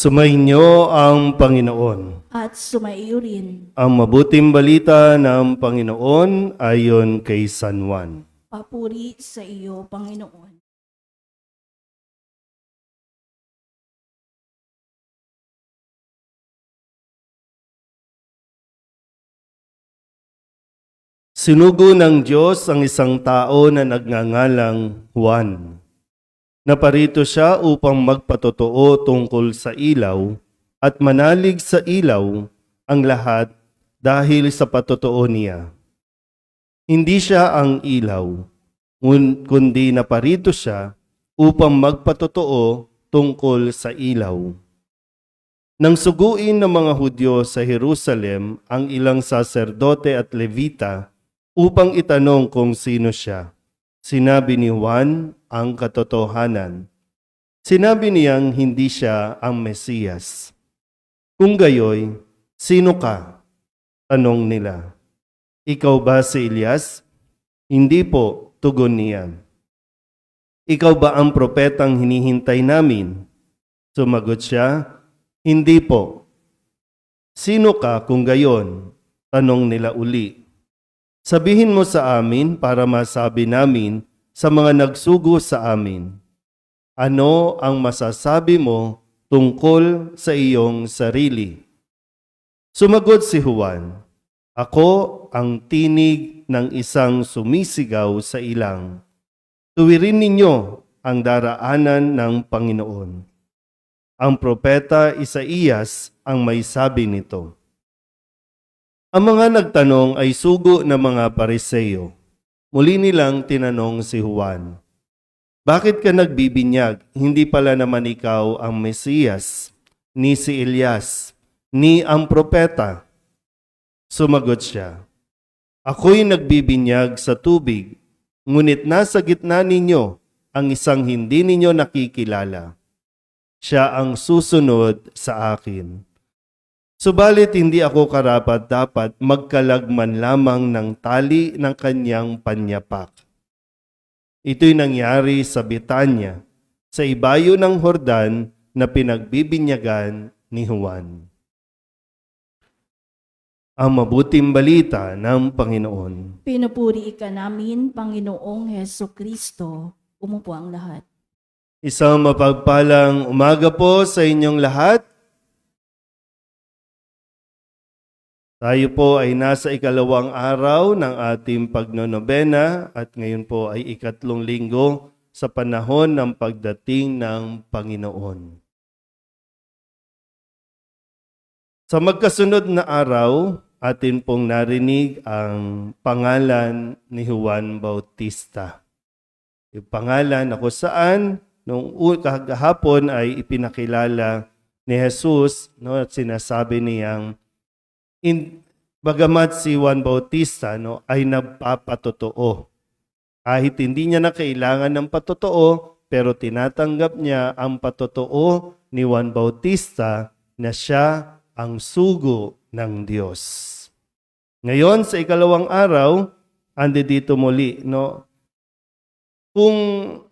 Sumainyo ang Panginoon. at sumaiyo rin. Ang mabuting balita ng Panginoon ayon kay San Juan. Papuri sa iyo, Panginoon. Sinugo ng Diyos ang isang tao na nagngangalang Juan. Naparito siya upang magpatotoo tungkol sa ilaw at manalig sa ilaw ang lahat dahil sa patotoo niya. Hindi siya ang ilaw, kundi naparito siya upang magpatotoo tungkol sa ilaw. Nang suguin ng mga Hudyo sa Jerusalem ang ilang saserdote at levita upang itanong kung sino siya, sinabi ni Juan ang katotohanan. Sinabi niyang hindi siya ang Mesiyas. Kung gayoy, sino ka? Tanong nila. Ikaw ba si Elias? Hindi po, tugon niya. Ikaw ba ang propetang hinihintay namin? Sumagot siya, hindi po. Sino ka kung gayon? Tanong nila uli. Sabihin mo sa amin para masabi namin sa mga nagsugo sa amin. Ano ang masasabi mo tungkol sa iyong sarili? Sumagot si Juan, ako ang tinig ng isang sumisigaw sa ilang. Tuwirin ninyo ang daraanan ng Panginoon. Ang propeta Isaías ang may sabi nito. Ang mga nagtanong ay sugo ng mga Pariseo. Muli nilang tinanong si Juan, bakit ka nagbibinyag? Hindi pala naman ikaw ang Mesiyas, ni si Elias, ni ang propeta. Sumagot siya, ako'y nagbibinyag sa tubig, ngunit nasa gitna ninyo ang isang hindi ninyo nakikilala. Siya ang susunod sa akin. Subalit hindi ako karapat-dapat magkalagman lamang ng tali ng kanyang panyapak. Ito'y nangyari sa Betania, sa ibayo ng Hordan na pinagbibinyagan ni Juan. Ang mabuting balita ng Panginoon. Pinupuri ka namin, Panginoong Hesukristo. Umupo ang lahat. Isang mapagpalang umaga po sa inyong lahat. Tayo po ay nasa ikalawang araw ng ating pagnonobena at ngayon po ay ikatlong linggo sa panahon ng pagdating ng Panginoon. Sa magkasunod na araw, atin pong narinig ang pangalan ni Juan Bautista. Yung pangalan na kung saan nung kahapon ay ipinakilala ni Jesus, no, at sinasabi niyang bagamat si Juan Bautista ay nagpapatotoo. Kahit hindi niya na kailangan ng patotoo, pero tinatanggap niya ang patotoo ni Juan Bautista na siya ang sugo ng Diyos. Ngayon, sa ikalawang araw, andi dito muli. Kung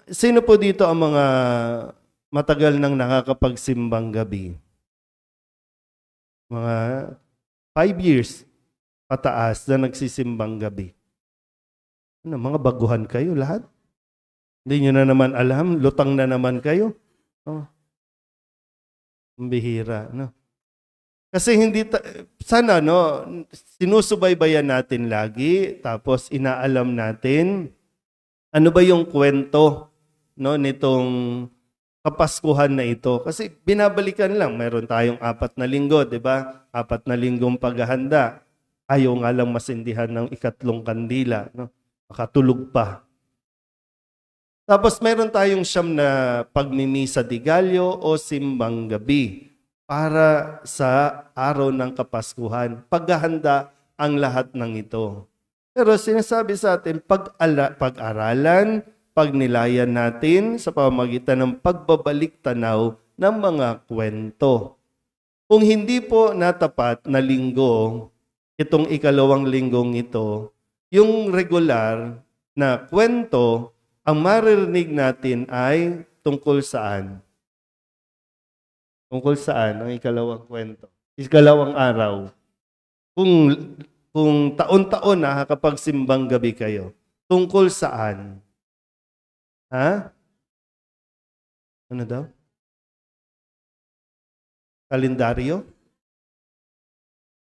sino po dito ang mga matagal nang nakakapagsimbang gabi? Mga 5 years pataas na nagsisimbang gabi. Mga baguhan kayo lahat. Hindi nyo na naman alam, lutang na naman kayo. Bihira, no? Kasi hindi, sana, sinusubaybayan natin lagi, tapos inaalam natin, ano ba yung kwento, nitong Kapaskuhan na ito. Kasi binabalikan lang, mayroon tayong 4 na linggo, di ba? 4 na linggong paghahanda. Ayaw nga lang masindihan ng ikatlong kandila. Makatulog pa. Tapos mayroon tayong 9 na pagmimisa di Galyo o simbang gabi para sa araw ng Kapaskuhan. Paghahanda ang lahat ng ito. Pero sinasabi sa atin, pag-aralan, pagnilayan natin sa pamamagitan ng pagbabalik tanaw ng mga kwento. Kung hindi po natapat na linggo, itong ikalawang linggong ito, yung regular na kwento, ang maririnig natin ay tungkol saan? Tungkol saan ang ikalawang kwento? Ikalawang araw. Kung taon-taon nakakapagsimbang gabi kayo, tungkol saan? Ha? Ano daw? Kalendaryo?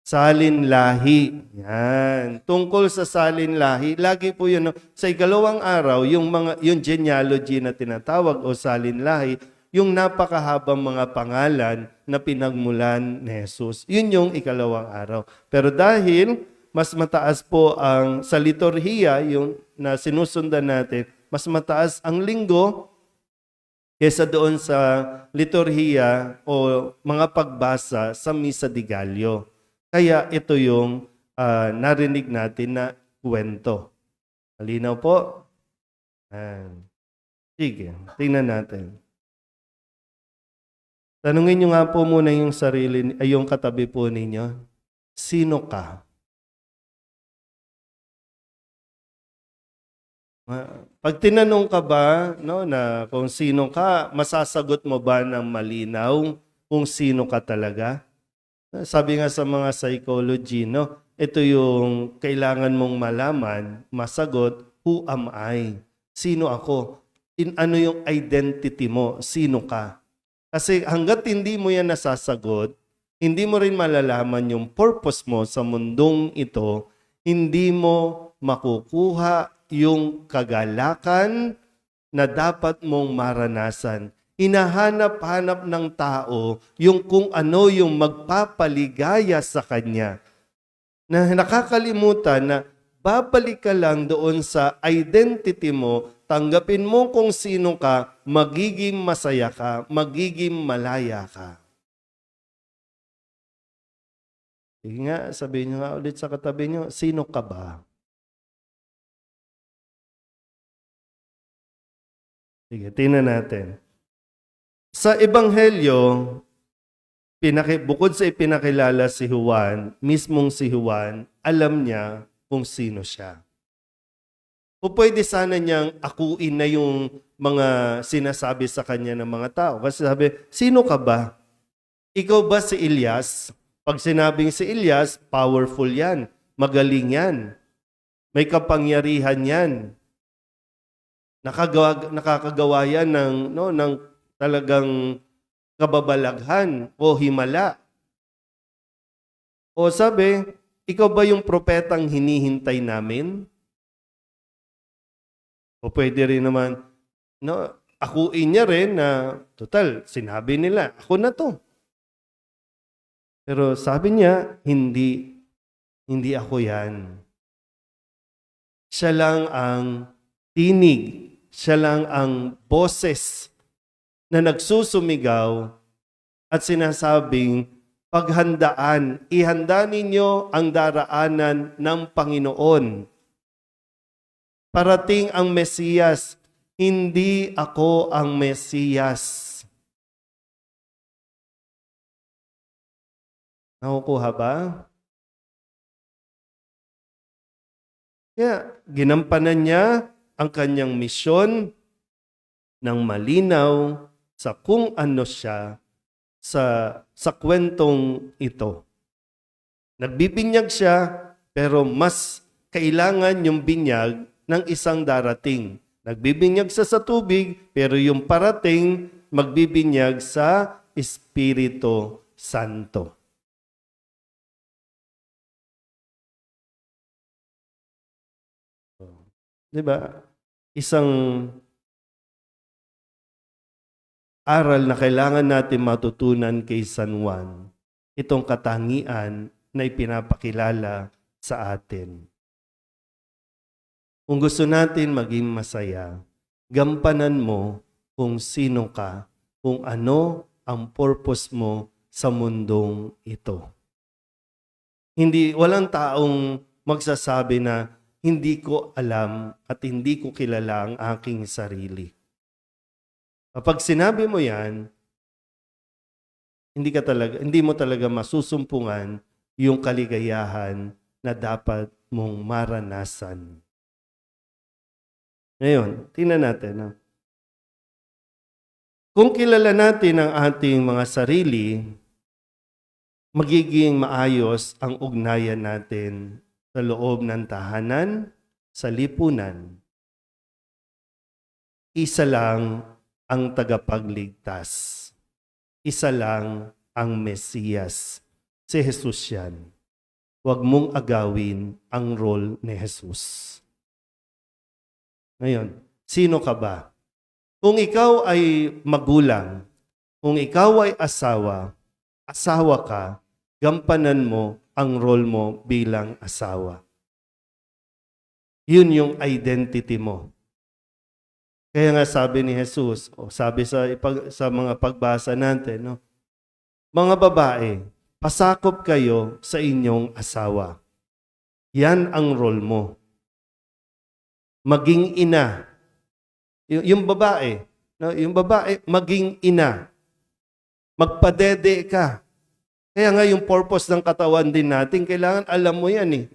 Salin lahi. Yan. Tungkol sa salin lahi, lagi po yun. Sa ikalawang araw, yung genealogy na tinatawag o salin lahi, yung napakahabang mga pangalan na pinagmulan ni Jesus. Yun yung ikalawang araw. Pero dahil mas mataas po ang sa liturhiya, yung na sinusundan natin, mas mataas ang linggo kesa doon sa liturhiya o mga pagbasa sa Misa de Gallo. Kaya ito yung narinig natin na kwento. Malinaw po? Sige, tingnan natin. Tanungin nyo nga po muna yung yung katabi po ninyo. Sino ka? Pag tinanong ka ba na kung sino ka, masasagot mo ba ng malinaw kung sino ka talaga? Sabi nga sa mga psychology, ito yung kailangan mong malaman, masagot, who am I? Sino ako? Ano yung identity mo? Sino ka? Kasi hanggat hindi mo yan nasasagot, hindi mo rin malalaman yung purpose mo sa mundong ito, hindi mo makukuha yung kagalakan na dapat mong maranasan. Hinahanap-hanap ng tao yung kung ano yung magpapaligaya sa kanya. Na nakakalimutan na babalik ka lang doon sa identity mo, tanggapin mo kung sino ka, magiging masaya ka, magiging malaya ka. Sige nga, sabihin nyo nga ulit sa katabi nyo, sino ka ba? Sige, tingnan natin. Sa Ebanghelyo, bukod sa ipinakilala si Juan, mismong si Juan, alam niya kung sino siya. O pwede sana niyang akuin na yung mga sinasabi sa kanya ng mga tao. Kasi sabi, sino ka ba? Ikaw ba si Elias? Pag sinabing si Elias, powerful yan. Magaling yan. May kapangyarihan yan. Nakakagawa yan ng talagang kababalaghan o himala. O sabi, ikaw ba yung propetang hinihintay namin? O pwede rin naman, akuin niya rin na, total, sinabi nila, ako na to. Pero sabi niya, hindi ako yan. Siya lang ang tinig, siya lang ang boses na nagsusumigaw at sinasabing, paghandaan, ihanda ninyo ang daraanan ng Panginoon. Parating ang Mesiyas, hindi ako ang Mesiyas. Nakukuha ba? Kaya ginampanan niya ang kanyang misyon ng malinaw sa kung ano siya sa kwentong ito. Nagbibinyag siya, pero mas kailangan yung binyag ng isang darating. Nagbibinyag siya sa tubig, pero yung parating magbibinyag sa Espiritu Santo. Diba? Isang aral na kailangan natin matutunan kay San Juan, itong katangian na ipinapakilala sa atin. Kung gusto natin maging masaya, gampanan mo kung sino ka, kung ano ang purpose mo sa mundong ito. Walang taong magsasabi na hindi ko alam at hindi ko kilala ang aking sarili. Kapag sinabi mo yan, hindi mo talaga masusumpungan yung kaligayahan na dapat mong maranasan. Ngayon, tingnan natin. Kung kilala natin ang ating mga sarili, magiging maayos ang ugnayan natin sa loob ng tahanan, sa lipunan. Isa lang ang tagapagligtas. Isa lang ang Mesiyas. Si Jesus yan. Huwag mong agawin ang role ni Jesus. Ngayon, sino ka ba? Kung ikaw ay magulang, kung ikaw ay asawa ka, gampanan mo ang role mo bilang asawa. Yun yung identity mo. Kaya nga sabi ni Jesus, o sabi sa mga pagbasa natin, no? Mga babae, pasakop kayo sa inyong asawa. Yan ang role mo. Maging ina. Yung babae, no? Yung babae, maging ina. Magpadede ka. Kaya nga yung purpose ng katawan din natin, kailangan alam mo yan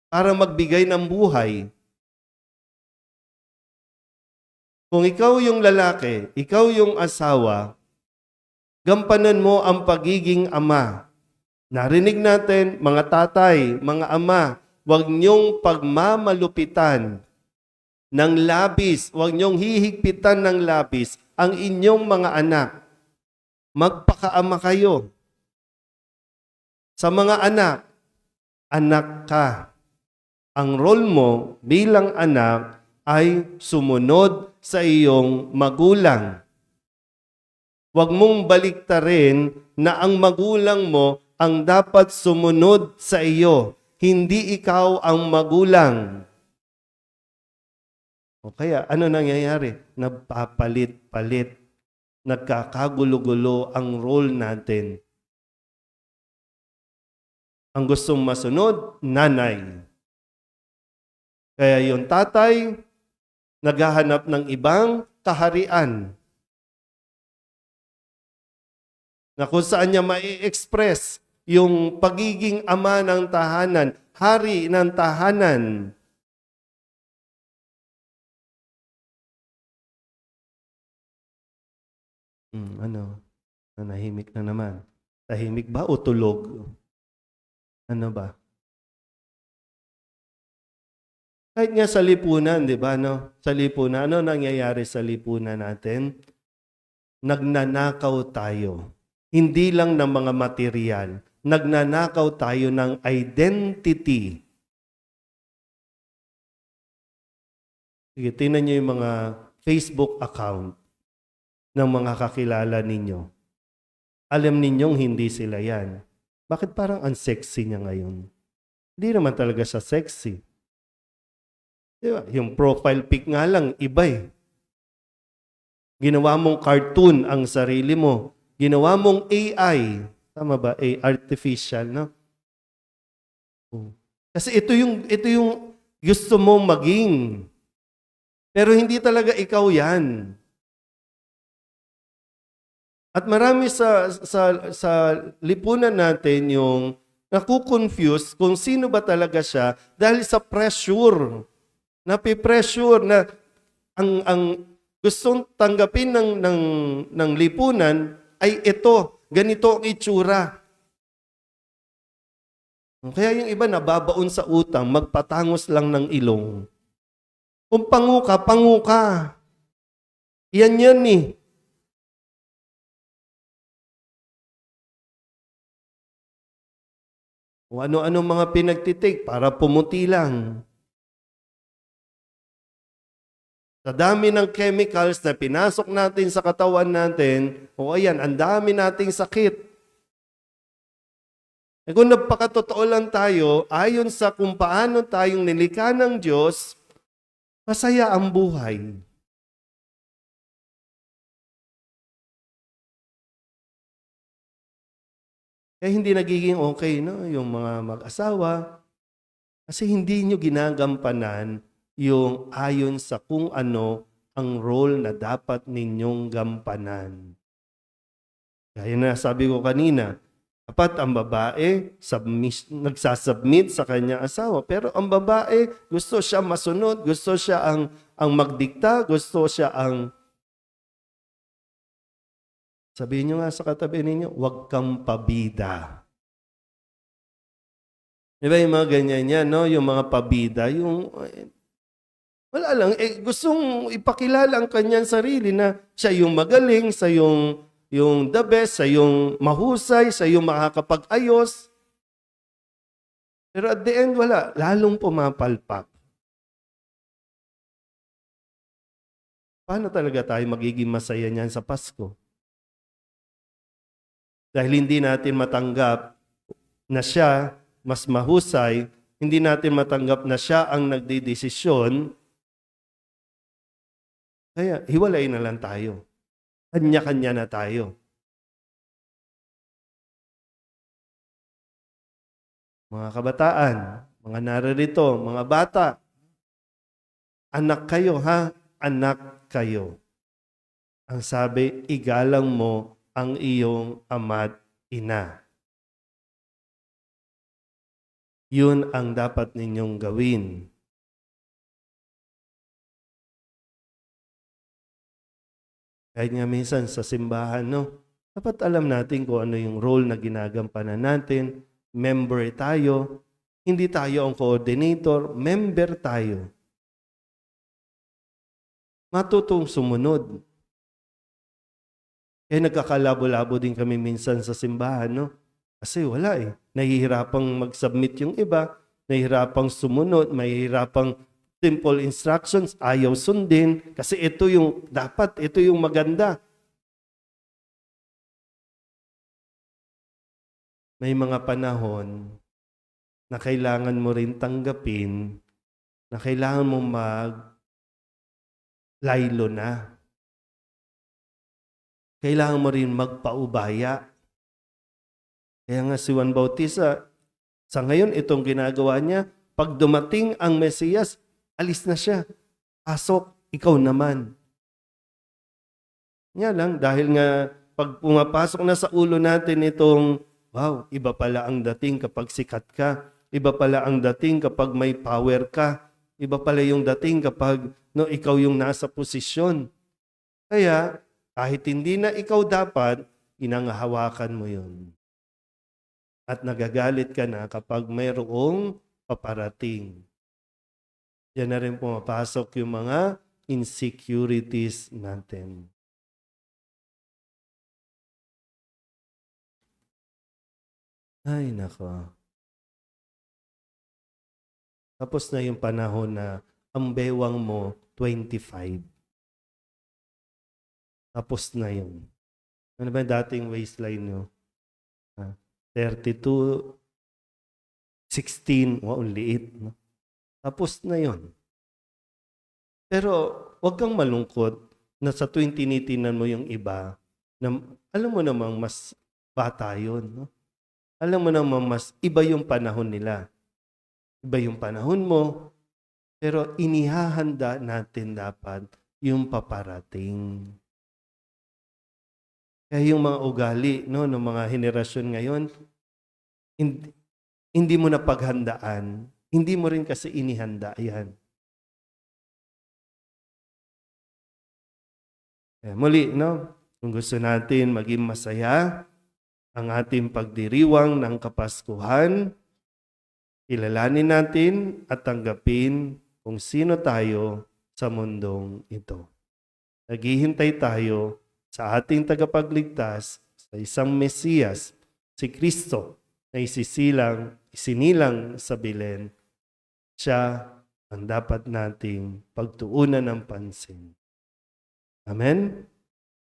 para magbigay ng buhay. Kung ikaw yung lalaki, ikaw yung asawa, gampanan mo ang pagiging ama. Narinig natin, mga tatay, mga ama, huwag niyong pagmamalupitan ng labis, huwag niyong hihigpitan ng labis ang inyong mga anak. Magpakaama kayo. Sa mga anak, anak ka. Ang role mo bilang anak ay sumunod sa iyong magulang. Huwag mong baliktarin na ang magulang mo ang dapat sumunod sa iyo. Hindi ikaw ang magulang. O kaya, ano nangyayari? Nagpapalit-palit. Nagkakagulo-gulo ang role natin. Ang gustong masunod, nanay. Kaya yung tatay, naghahanap ng ibang kaharian na kung saan niya mai-express yung pagiging ama ng tahanan, hari ng tahanan. Nanahimik na naman. Tahimik ba o tulog? Ano ba? Kahit nga sa lipunan, di ba? No? Sa lipunan, ano nangyayari sa lipunan natin? Nagnanakaw tayo. Hindi lang ng mga material. Nagnanakaw tayo ng identity. Sige, tingnan niyo yung mga Facebook account ng mga kakilala ninyo. Alam ninyong hindi sila yan. Bakit parang unsexy niya ngayon? Hindi naman talaga siya sexy. Diba? Yung profile pic nga lang, iba . Ginawa mong cartoon ang sarili mo. Ginawa mong AI. Tama ba? Artificial, no? Kasi ito yung gusto mong maging. Pero hindi talaga ikaw yan. At marami sa lipunan natin yung nakukonfuse kung sino ba talaga siya dahil sa pressure. Napipressure na ang gustong tanggapin ng lipunan ay ito, ganito ang itsura. Kaya yung iba nababaon sa utang, magpatangos lang ng ilong. Kung pangu ka. Yan . O ano-ano mga pinagtitik para pumuti lang. Sa dami ng chemicals na pinasok natin sa katawan natin, ayan, ang dami nating sakit. Kung nagpakatotoo lang tayo, ayon sa kung paano tayong nilikha ng Diyos, masaya ang buhay. Kaya hindi nagiging okay, no? Yung mga mag-asawa. Kasi hindi nyo ginagampanan yung ayon sa kung ano ang role na dapat ninyong gampanan. Kaya na sabi ko kanina, dapat ang babae nagsasubmit sa kanyang asawa. Pero ang babae, gusto siya masunod, gusto siya ang magdikta, gusto siya ang Sabihin nyo nga sa katabi ninyo, huwag kang pabida. Diba yung mga ganyan yan, no? Yung mga pabida, yung wala lang, gustong ipakilala ang kanyang sarili na siya yung magaling, siya yung the best, siya yung mahusay, siya yung makakapag-ayos. Pero at the end, wala. Lalong pumapalpak. Paano talaga tayo magiging masaya niyan sa Pasko? Dahil hindi natin matanggap na siya mas mahusay, hindi natin matanggap na siya ang nagdidesisyon, kaya hiwalay na lang tayo. Kanya-kanya na tayo. Mga kabataan, mga naririto, mga bata, anak kayo ha, anak kayo. Ang sabi, igalang mo ang iyong ama't ina. Yun ang dapat ninyong gawin. Kahit nga minsan sa simbahan, no? Dapat alam natin kung ano yung role na ginagampanan natin. Member tayo. Hindi tayo ang coordinator. Member tayo. Matutong sumunod. Kaya nagkakalabo-labo din kami minsan sa simbahan, no? Kasi wala eh. Nahihirapang mag-submit yung iba. Nahihirapang sumunod. Mahihirapang simple instructions, ayaw sundin, kasi ito yung dapat, ito yung maganda. May mga panahon na kailangan mo rin tanggapin, na kailangan mo laylo na. Kailangan mo rin magpaubaya. Kaya nga si Juan Bautista, sa ngayon itong ginagawa niya, pag dumating ang Mesiyas, alis na siya. Pasok, ikaw naman. Nga lang, dahil nga pag pumapasok na sa ulo natin itong, wow, iba pala ang dating kapag sikat ka. Iba pala ang dating kapag may power ka. Iba pala yung dating kapag ikaw yung nasa posisyon. Kaya, kahit hindi na ikaw dapat, inangahawakan mo yun. At nagagalit ka na kapag mayroong paparating. Diyan na rin pumapasok yung mga insecurities natin. Ay, nako. Tapos na yung panahon na ang bewang mo, 25. Tapos na yun. Ano ba yung dating waistline nyo? 32, 16, wow, liit. No? Tapos na yon. Pero huwag kang malungkot na sa tuwing tinitinan mo yung iba, na alam mo namang mas bata yun. No? Alam mo namang mas iba yung panahon nila. Iba yung panahon mo, pero inihahanda natin dapat yung paparating. Kaya yung mga ugali ng mga henerasyon ngayon, hindi mo na paghandaan. Hindi mo rin kasi inihanda yan. Muli, kung gusto natin maging masaya ang ating pagdiriwang ng Kapaskuhan, kilalanin natin at tanggapin kung sino tayo sa mundong ito. Naghihintay tayo sa ating tagapagligtas, sa isang Mesiyas, si Kristo, na isinilang sa Belen. Siya ang dapat nating pagtuunan ng pansin. Amen?